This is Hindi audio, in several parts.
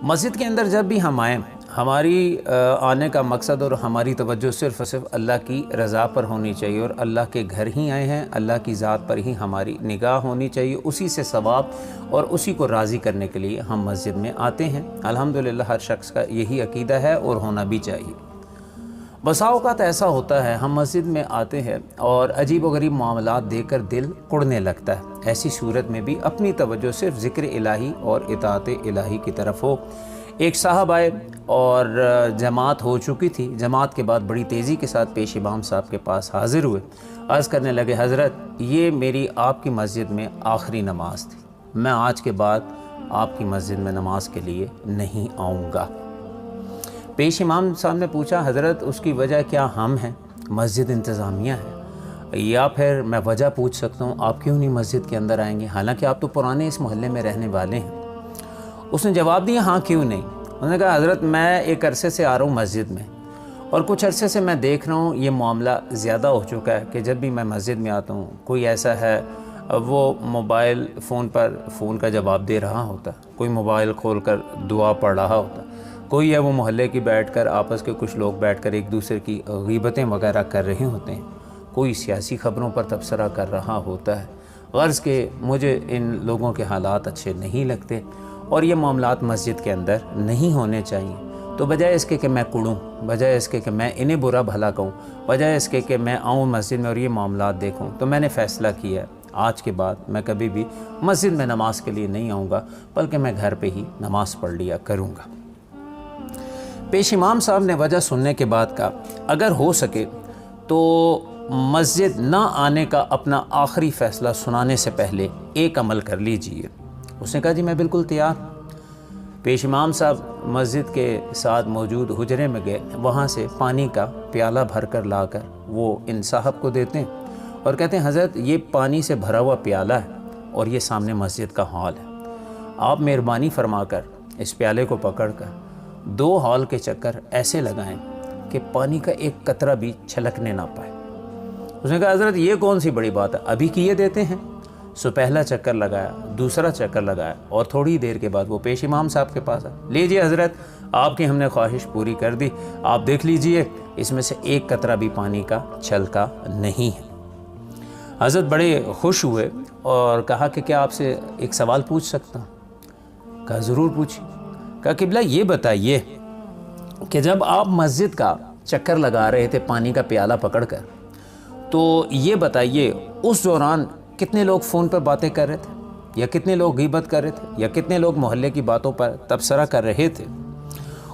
मस्जिद के अंदर जब भी हम आएँ, हमारी आने का मकसद और हमारी तवज्जो सिर्फ़ और सिर्फ अल्लाह की रज़ा पर होनी चाहिए और अल्लाह के घर ही आए हैं, अल्लाह की ज़ात पर ही हमारी निगाह होनी चाहिए। उसी से सवाब और उसी को राज़ी करने के लिए हम मस्जिद में आते हैं। अल्हम्दुलिल्लाह हर शख्स का यही अक़ीदा है और होना भी चाहिए। बसा औक़ात ऐसा होता है हम मस्जिद में आते हैं और अजीब व गरीब मामलात देखकर दिल कुड़ने लगता है। ऐसी सूरत में भी अपनी तवज्जो सिर्फ ज़िक्र इलाही और इताअत इलाही की तरफ हो। एक साहब आए और जमात हो चुकी थी। जमात के बाद बड़ी तेज़ी के साथ पेश इमाम साहब के पास हाज़िर हुए। अर्ज़ करने लगे, हज़रत ये मेरी आपकी मस्जिद में आखिरी नमाज थी, मैं आज के बाद आपकी मस्जिद में नमाज के लिए नहीं आऊँगा। पेश इमाम साहब ने पूछा, हज़रत उसकी वजह क्या हम हैं, मस्जिद इंतज़ामिया है, या फिर मैं वजह पूछ सकता हूँ आप क्यों नहीं मस्जिद के अंदर आएंगे, हालांकि आप तो पुराने इस मोहल्ले में रहने वाले हैं। उसने जवाब दिया, हाँ क्यों नहीं। उन्होंने कहा, हज़रत मैं एक अरसे से आ रहा हूँ मस्जिद में और कुछ अरसे से मैं देख रहा हूँ ये मामला ज़्यादा हो चुका है कि जब भी मैं मस्जिद में आता हूँ कोई ऐसा है वो मोबाइल फ़ोन पर फ़ोन का जवाब दे रहा होता, कोई मोबाइल खोल कर दुआ पढ़ रहा होता, कोई है वो मोहल्ले की बैठकर आपस के कुछ लोग बैठकर एक दूसरे की गीबतें वगैरह कर रहे होते हैं, कोई सियासी ख़बरों पर तबसरा कर रहा होता है। गर्ज़ के मुझे इन लोगों के हालात अच्छे नहीं लगते और ये मामलात मस्जिद के अंदर नहीं होने चाहिए। तो बजाय इसके कि मैं कुड़ूँ, बजाय इसके कि मैं इन्हें बुरा भला कहूँ, बजाय इसके कि मैं आऊँ मस्जिद में और ये मामलात देखूँ, तो मैंने फ़ैसला किया है आज के बाद मैं कभी भी मस्जिद में नमाज के लिए नहीं आऊँगा, बल्कि मैं घर पे ही नमाज़ पढ़ लिया करूँगा। पेश इमाम साहब ने वजह सुनने के बाद कहा, अगर हो सके तो मस्जिद ना आने का अपना आखिरी फ़ैसला सुनाने से पहले एक अमल कर लीजिए। उसने कहा, जी मैं बिल्कुल तैयार। पेश इमाम साहब मस्जिद के साथ मौजूद हुजरे में गए, वहाँ से पानी का प्याला भर कर ला कर वो इन साहब को देते हैं और कहते हैं, हज़रत ये पानी से भरा हुआ प्याला है और ये सामने मस्जिद का हॉल है, आप मेहरबानी फरमा कर इस प्याले को पकड़ कर 2 हॉल के चक्कर ऐसे लगाएं कि पानी का एक कतरा भी छलकने ना पाए। उसने कहा, हज़रत ये कौन सी बड़ी बात है, अभी किए देते हैं। सो पहला चक्कर लगाया, दूसरा चक्कर लगाया और थोड़ी देर के बाद वो पेश इमाम साहब के पास आया, लीजिए हज़रत आपकी हमने ख्वाहिश पूरी कर दी, आप देख लीजिए इसमें से एक कतरा भी पानी का छलका नहीं है। हज़रत बड़े खुश हुए और कहा कि क्या आपसे एक सवाल पूछ सकता हूँ। कहा, ज़रूर पूछिए। कहा, किबला ये बताइए कि जब आप मस्जिद का चक्कर लगा रहे थे पानी का प्याला पकड़कर, तो ये बताइए उस दौरान कितने लोग फ़ोन पर बातें कर रहे थे, या कितने लोग गीबत कर रहे थे, या कितने लोग मोहल्ले की बातों पर तबसरा कर रहे थे।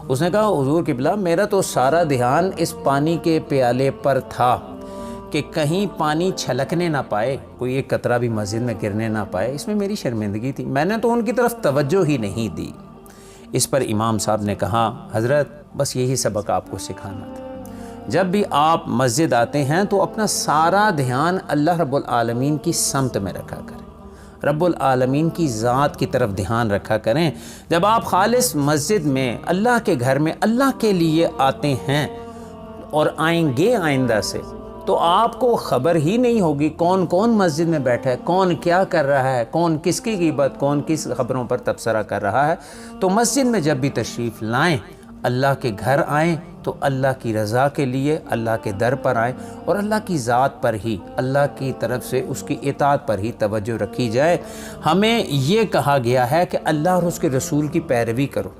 उसने कहा, हुजूर किबला मेरा तो सारा ध्यान इस पानी के प्याले पर था कि कहीं पानी छलकने ना पाए, कोई एक कतरा भी मस्जिद में गिरने ना पाए, इसमें मेरी शर्मिंदगी थी, मैंने तो उनकी तरफ तवज्जो ही नहीं दी। इस पर इमाम साहब ने कहा, हज़रत बस यही सबक आपको सिखाना था, जब भी आप मस्जिद आते हैं तो अपना सारा ध्यान अल्लाह रब्बुल आलमीन की समत में रखा करें, रब्बुल आलमीन की ज़ात की तरफ ध्यान रखा करें। जब आप खालिस मस्जिद में अल्लाह के घर में अल्लाह के लिए आते हैं और आएंगे आइंदा से, तो आपको ख़बर ही नहीं होगी कौन कौन मस्जिद में बैठा है, कौन क्या कर रहा है, कौन किसकी ग़ीबत, कौन किस ख़बरों पर तबसरा कर रहा है। तो मस्जिद में जब भी तशरीफ़ लाएं, अल्लाह के घर आएं तो अल्लाह की रज़ा के लिए अल्लाह के दर पर आएं और अल्लाह की ज़ात पर ही, अल्लाह की तरफ से उसकी इताअत पर ही तवज्जो रखी जाए। हमें ये कहा गया है कि अल्लाह और उसके रसूल की पैरवी करो।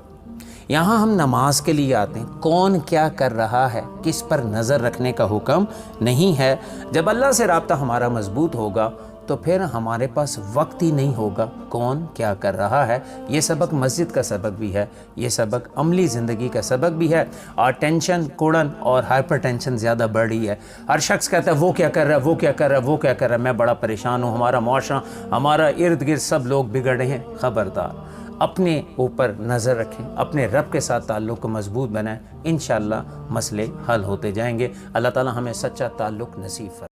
यहाँ हम नमाज के लिए आते हैं, कौन क्या कर रहा है किस पर नज़र रखने का हुक्म नहीं है। जब अल्लाह से राब्ता हमारा मजबूत होगा तो फिर हमारे पास वक्त ही नहीं होगा कौन क्या कर रहा है। ये सबक मस्जिद का सबक भी है, ये सबक अमली ज़िंदगी का सबक भी है। और टेंशन, कुड़न और हाइपर टेंशन ज़्यादा बढ़ रही है। हर शख्स कहता है वो क्या कर रहा है, वो क्या कर रहा है, वो क्या कर रहा है, मैं बड़ा परेशान हूँ, हमारा मुआशरा, हमारा इर्द गिर्द सब लोग बिगड़े हैं। ख़बरदार, अपने ऊपर नज़र रखें, अपने रब के साथ ताल्लुक़ को मजबूत बनाएं, इंशाअल्लाह मसले हल होते जाएंगे। अल्लाह ताला हमें सच्चा ताल्लुक़ नसीब फरमाए।